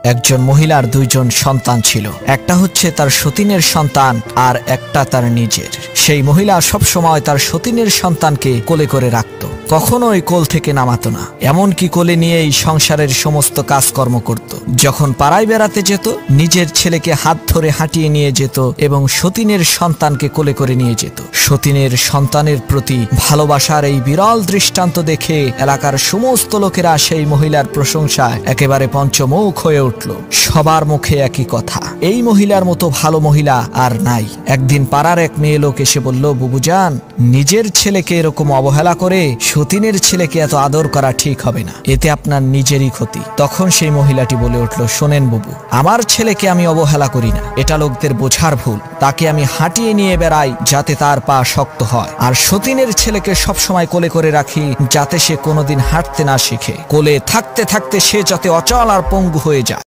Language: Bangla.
একজন মহিলার দুইজন সন্তান ছিল। একটা হচ্ছে তার সতীনের সন্তান আর একটা তার নিজের। সেই মহিলা সব সময় তার সতীনের সন্তানকে কোলে করে রাখত, কখনোই কোল থেকে নামাতো না, এমনকি কোলে নিয়েই সংসারের সমস্ত কাজকর্ম করত। যখন পাড়ায় বেড়াতে যেত, নিজের ছেলেকে হাত ধরে হাঁটিয়ে নিয়ে যেত এবং সতীনের সন্তানকে কোলে করে নিয়ে যেত। সতীনের সন্তানের প্রতি ভালোবাসার এই বিরল দৃষ্টান্ত দেখে এলাকার সমস্ত লোকেরা সেই মহিলার প্রশংসায় একেবারে পঞ্চমুখ হয়ে উঠল। সবার মুখে একই কথা, এই মহিলার মতো ভালো মহিলা আর নাই। একদিন পাড়ার এক মেয়ে লোক এসে বলল, বুবুজান, নিজের ছেলেকে এরকম অবহেলা করে সতীনের ছেলেকে এত আদর করা ঠিক হবে না, এতে আপনার নিজেরই ক্ষতি। তখন সেই মহিলাটি বলে উঠল, শোনেন বুবু, আমার ছেলেকে আমি অবহেলা করি না, এটা লোকদের বোঝার ভুল। তাকে আমি হাঁটিয়ে নিয়ে বেড়াই যাতে তার পা শক্ত হয়, আর সতীনের ছেলেকে সবসময় কোলে করে রাখি যাতে সে কোনোদিন হাঁটতে না শিখে। কোলে থাকতে থাকতে সে যাতে অচল আর পঙ্গু হয়ে যায়।